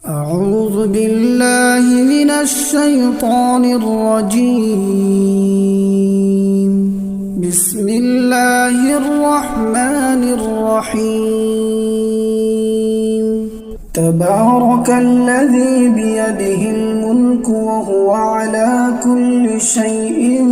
أعوذ بالله من الشيطان الرجيم. بسم الله الرحمن الرحيم. تبارك الذي بيده الملك وهو على كل شيء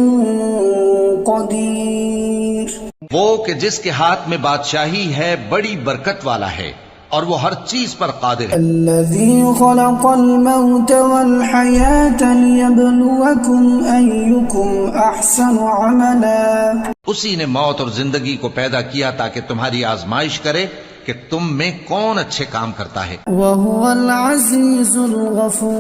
قدير. وہ کہ جس کے ہاتھ میں بادشاہی ہے بڑی برکت والا ہے اور وہ ہر چیز پر قادر ہے. الذي خلق الموت والحياة ليبلوكم أيكم أحسن عملا. اسی نے موت اور زندگی کو پیدا کیا تاکہ تمہاری آزمائش کرے کہ تم میں کون اچھے کام کرتا ہے. وهو العزيز الغفور.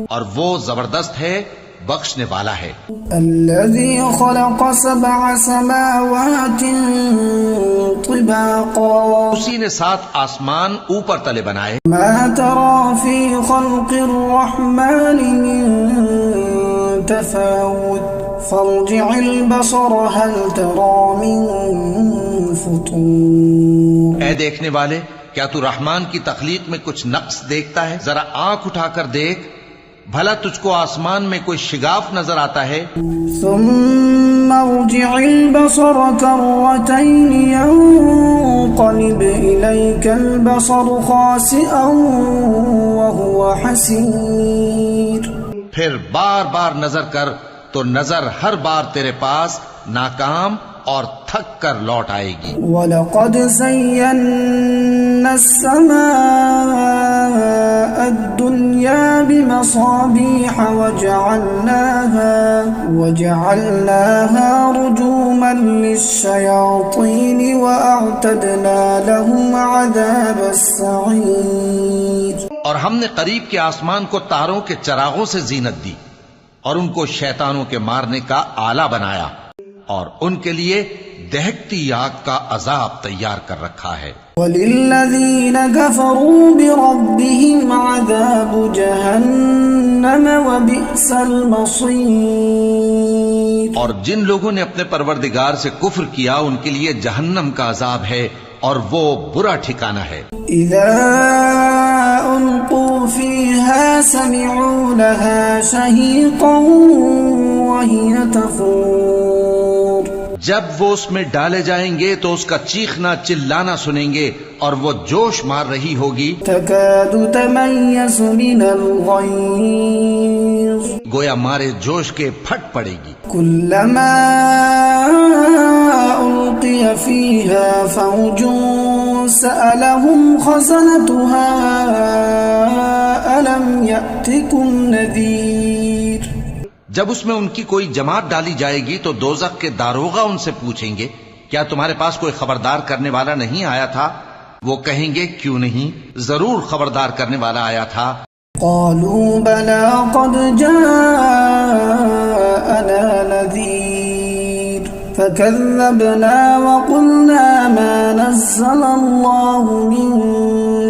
اور وہ زبردست ہے، بخشنے والا ہے. الذي خلق 7 سماوات طباقا. اسی نے 7 آسمان اوپر تلے بنائے. ما ترى في خلق الرحمن من تفاوت فارجع البصر هل ترى من فطور. اے دیکھنے والے، کیا تو رحمان کی تخلیق میں کچھ نقص دیکھتا ہے؟ ذرا آنکھ اٹھا کر دیکھ، بھلا تجھ کو آسمان میں کوئی شگاف نظر آتا ہے؟ ثم ارجع البصر كرتين ينقلب إليك البصر خاسئا وهو حسير. پھر بار بار نظر کر تو نظر ہر بار تیرے پاس ناکام اور تھک کر لوٹ آئے گی. وَلَقَدْ زَيَّنَّا السَّمَاءَ الدُّنْيَا بِمَصَابِيحَ وَجَعَلْنَاهَا رُجُومًا لِلشَّيَاطِينِ وَأَعْتَدْنَا لَهُمْ عَذَابَ السَّعِيرِ. اور ہم نے قریب کے آسمان کو تاروں کے چراغوں سے زینت دی اور ان کو شیطانوں کے مارنے کا آلہ بنایا اور ان کے لیے دہکتی آگ کا عذاب تیار کر رکھا ہے. وَلِلَّذِينَ كَفَرُوا بِرَبِّهِمْ عَذَابُ جَهَنَّمَ وَبِئْسَ الْمَصِيرُ. اور جن لوگوں نے اپنے پروردگار سے کفر کیا ان کے لیے جہنم کا عذاب ہے اور وہ برا ٹھکانہ ہے. إِذَا أُلْقُوا فِيهَا سَمِعُوا لَهَا شَهِيقًا وَهِيَ تَفُورُ. جب وہ اس میں ڈالے جائیں گے تو اس کا چیخنا چلانا سنیں گے اور وہ جوش مار رہی ہوگی. تَكَادُ تَمَيَّزُ مِنَ الْغَيْظِ. گویا مارے جوش کے پھٹ پڑے گی. كُلَّمَا أُلْقِيَ فِيهَا فَوْجٌ سَأَلَهُمْ خَزَنَتُهَا أَلَمْ يَأْتِكُمْ نَذِيرٌ. جب اس میں ان کی کوئی جماعت ڈالی جائے گی تو دوزخ کے داروغہ ان سے پوچھیں گے کیا تمہارے پاس کوئی خبردار کرنے والا نہیں آیا تھا؟ وہ کہیں گے کیوں نہیں، ضرور خبردار کرنے والا آیا تھا. قالوا بلى قد جاءنا نذير فكذبنا وقلنا ما نزل الله من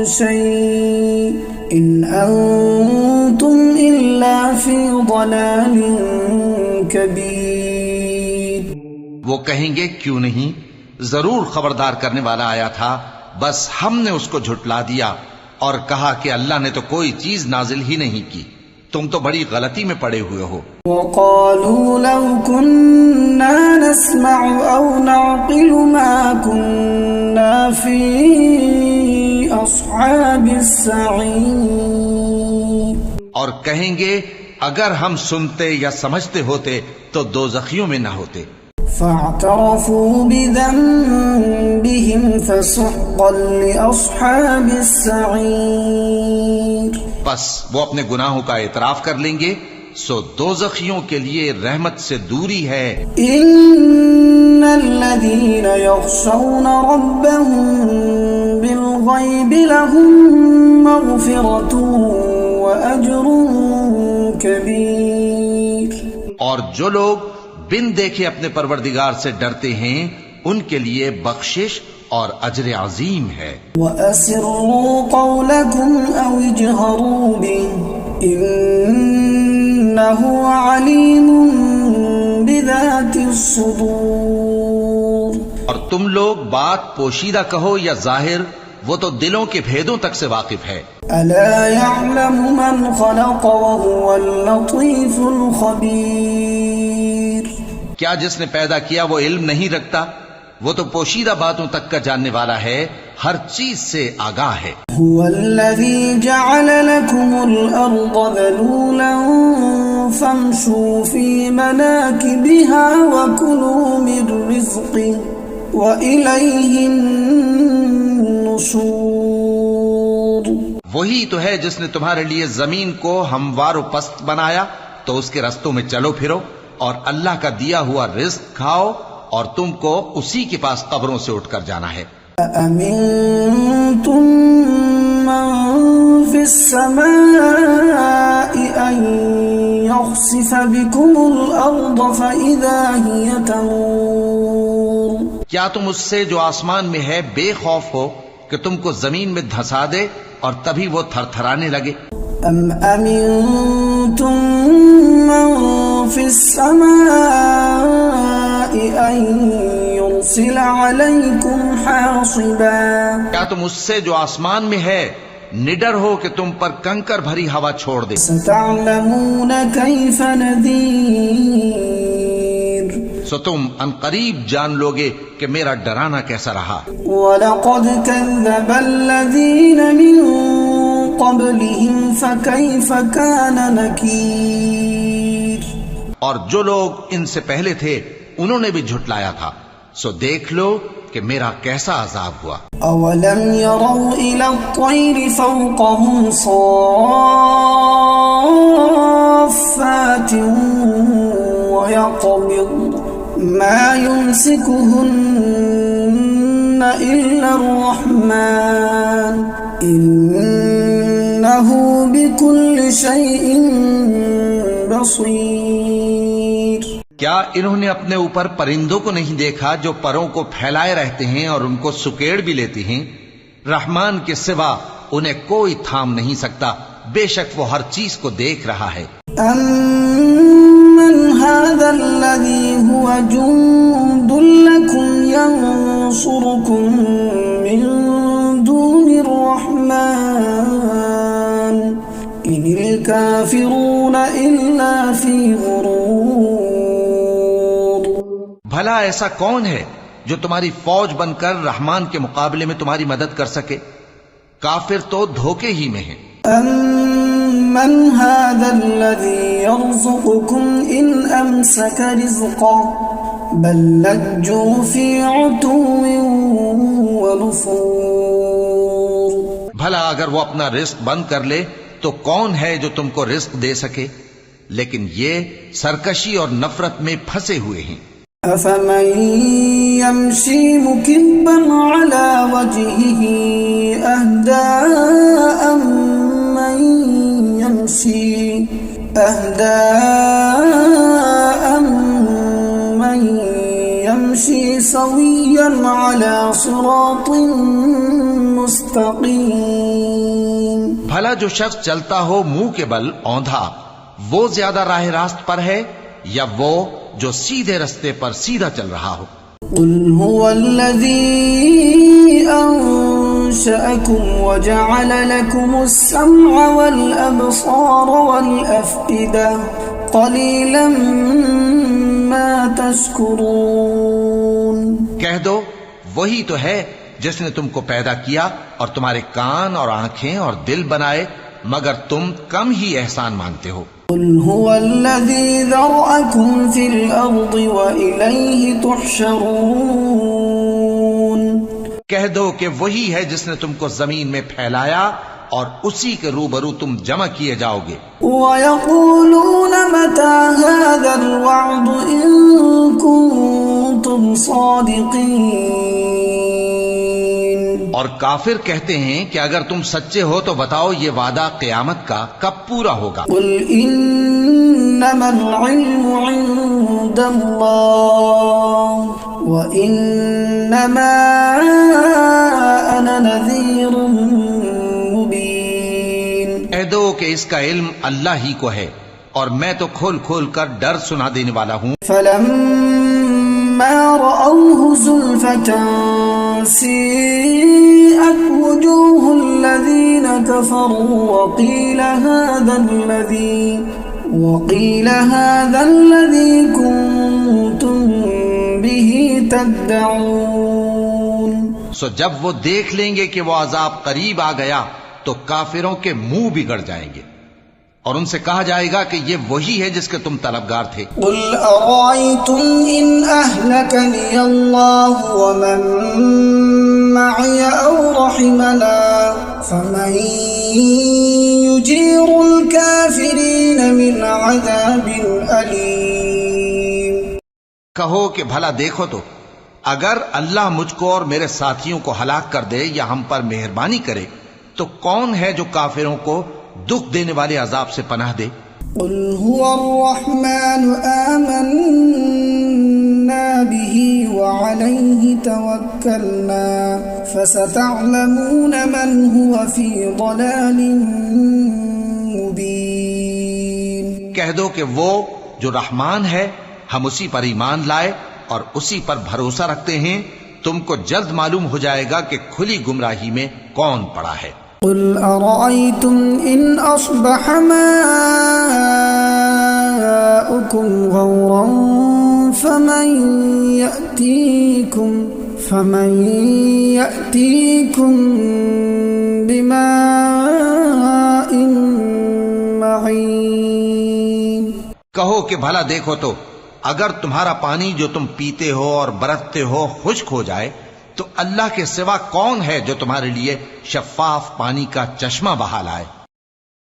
شيء إن أنتم إلا في ضلال كبير. وہ کہیں گے کیوں نہیں، ضرور خبردار کرنے والا آیا تھا، بس ہم نے اس کو جھٹلا دیا اور کہا کہ اللہ نے تو کوئی چیز نازل ہی نہیں کی، تم تو بڑی غلطی میں پڑے ہوئے ہو. وقالوا لو كنا نسمع أو نعقل ما كنا في أصحاب السعير. اور کہیں گے اگر ہم سنتے یا سمجھتے ہوتے تو دوزخیوں میں نہ ہوتے. فاعترفوا بذنبهم فسحقا لأصحاب السعير. بس وہ اپنے گناہوں کا اعتراف کر لیں گے سو دوزخیوں کے لیے رحمت سے دوری ہے. ان الذين يخشون ربهم بالغيب لهم مغفرة وأجر كبير. اور جو لوگ بن دیکھے اپنے پروردگار سے ڈرتے ہیں ان کے لیے بخشش اور اجر عظیم ہے. وَأَسِرُّوا قَوْلَكُمْ أَوْ اجْهَرُوا بِهِ إِنَّهُ عَلِيمٌ بِذَاتِ الصُّدُورِ. اور تم لوگ بات پوشیدہ کہو یا ظاہر، وہ تو دلوں کے بھیدوں تک سے واقف ہے۔ ألا يعلم من خلق وهو اللطيف الخبير۔ کیا جس نے پیدا کیا وہ علم نہیں رکھتا؟ وہ تو پوشیدہ باتوں تک کا جاننے والا ہے، ہر چیز سے آگاہ ہے۔ هو الذي جعل لكم الأرض ذلولا فامشوا في مناكبها وكلوا من رزقه وإليه النشور۔ وہی تو ہے جس نے تمہارے لیے زمین کو ہموار و پست بنایا، تو اس کے رستوں میں چلو پھرو اور اللہ کا دیا ہوا رزق کھاؤ، اور تم کو اسی کے پاس قبروں سے اٹھ کر جانا ہے۔ أأمنتم من في السماء أن يخسف بكم الأرض فإذا هي تمور۔ کیا تم اس سے جو آسمان میں ہے بے خوف ہو کہ تم کو زمین میں دھسا دے اور تبھی وہ تھر تھرانے لگے؟ أم أمنتم من في السماء أن يرسل عليكم حاصبا۔ کیا تم اس سے جو آسمان میں ہے نڈر ہو کہ تم پر کنکر بھری ہوا چھوڑ دے؟ ستعلمون كيف نذير۔ سو تم ان قریب جان لوگے کہ میرا ڈرانا کیسا رہا۔ وَلَقَدْ كَذَّبَ الَّذِينَ مِن قَبْلِهِمْ فَكَيْفَ كَانَ نَكِيرٌ۔ اور جو لوگ ان سے پہلے تھے انہوں نے بھی جھٹلایا تھا، سو دیکھ لو کہ میرا کیسا عذاب ہوا۔ أَوَلَمْ يَرَوْا إِلَى الطَّيْرِ فَوْقَهُمْ صَافَّاتٍ وَيَقْبِضْنَ مَا يُمْسِكُهُنَّ إِلَّا الرَّحْمَنُ إِنَّهُ بِكُلِّ شَيْءٍ بَصِيرٌ۔ کیا انہوں نے اپنے اوپر پرندوں کو نہیں دیکھا جو پروں کو پھیلائے رہتے ہیں اور ان کو سکیڑ بھی لیتے ہیں؟ رحمان کے سوا انہیں کوئی تھام نہیں سکتا، بے شک وہ ہر چیز کو دیکھ رہا ہے۔ أَمَّنْ هَذَا الَّذِي هُوَ جُنْدٌ لَكُمْ يَنْصُرُكُمْ مِنْ دُونِ الرَّحْمَنِ إِنِ الْكَافِرُونَ إِلَّا فِي غُرُورٍ۔ بھلا ایسا کون ہے جو تمہاری فوج بن کر رحمان کے مقابلے میں تمہاری مدد کر سکے؟ کافر تو دھوکے ہی میں ہیں۔ أَمَّنْ هَذَا الَّذِي يَرْزُقُكُمْ إِنْ أَمْسَكَ رِزْقَهُ بَلْ لَجُّوا فِي عُتُوٍّ وَنُفُورٍ۔ بھلا اگر وہ اپنا رزق بند کر لے تو کون ہے جو تم کو رزق دے سکے؟ لیکن یہ سرکشی اور نفرت میں پھنسے ہوئے ہیں۔ أَفَمَن يَمْشِي مُكِبًّا عَلَى وَجْهِهِ أَهْدَىٰ أَمَّن يَمْشِي سَوِيًّا عَلَى صِرَاطٍ مُسْتَقِيمٍ۔ بھلا جو شخص چلتا ہو منہ کے بل اوندھا، وہ زیادہ راہ راست پر ہے یا وہ جو سیدھے رستے پر سیدھا چل رہا ہو؟ قُلْ هُوَ الَّذِي أَنشَأَكُمْ وَجَعَلَ لَكُمُ السَّمْعَ وَالْأَبْصَارَ وَالْأَفْئِدَةَ قَلِيلًا مَا تَشْكُرُونَ۔ کہہ دو وہی تو ہے جس نے تم کو پیدا کیا اور تمہارے کان اور آنکھیں اور دل بنائے، مگر تم کم ہی احسان مانگتے ہو۔ قُلْ هُوَ الَّذِي ذَرَأَكُمْ فِي الْأَرْضِ وَإِلَيْهِ تُحْشَرُونَ۔ کہہ دو کہ وہی ہے جس نے تم کو زمین میں پھیلایا اور اسی کے روبرو تم جمع کیے جاؤ گے۔ وَيَقُولُونَ مَتَى هَذَا الْوَعْدُ إِن كُنتُمْ صَادِقِينَ۔ اور کافر کہتے ہیں کہ اگر تم سچے ہو تو بتاؤ یہ وعدہ قیامت کا کب پورا ہوگا؟ قُلْ إِنَّمَا الْعِلْمُ عِندَ اللَّهِ وَإِنَّمَا أَنَا نَذِيرٌ مُبِينٌ۔ کہہ دو کہ اس کا علم اللہ ہی کو ہے اور میں تو کھول کھول کر ڈر سنا دینے والا ہوں۔ فَلَمَّا رَأَوْهُ زُلْفَةً سيئت وجوه الذين كفروا وقيل هذا الذي كنتم به تدعون. سو جب وہ دیکھ لیں گے کہ وہ عذاب قریب آ گیا تو کافروں کے منہ بگڑ جائیں گے اور ان سے کہا جائے گا کہ یہ وہی ہے جس کے تم طلبگار تھے. قل أرأيتم إن أهلكني الله ومن معي أو رحمنا فمن يجير الكافرين من عذاب أليم. کہو کہ بھلا دیکھو تو اگر اللہ مجھ کو اور میرے ساتھیوں کو ہلاک کر دے یا ہم پر مہربانی کرے تو کون ہے جو کافروں کو دکھ دینے والے عذاب سے پناہ دے. قل هو الرحمن آمنا به وعليه توكلنا فستعلمون من هو في ضلال مبين. کہہ دو کہ وہ جو رحمان ہے ہم اسی پر ایمان لائے اور اسی پر بھروسہ رکھتے ہیں، تم کو جلد معلوم ہو جائے گا کہ کھلی گمراہی میں کون پڑا ہے. قل أرأيتم إن أصبح ماؤكم غورا فمن يأتيكم بماء معين. کہو کہ بھلا دیکھو تو اگر تمہارا پانی جو تم پیتے ہو اور برتتے ہو خشک ہو جائے تو اللہ کے سوا کون ہے جو تمہارے لیے شفاف پانی کا چشمہ بہا لائے.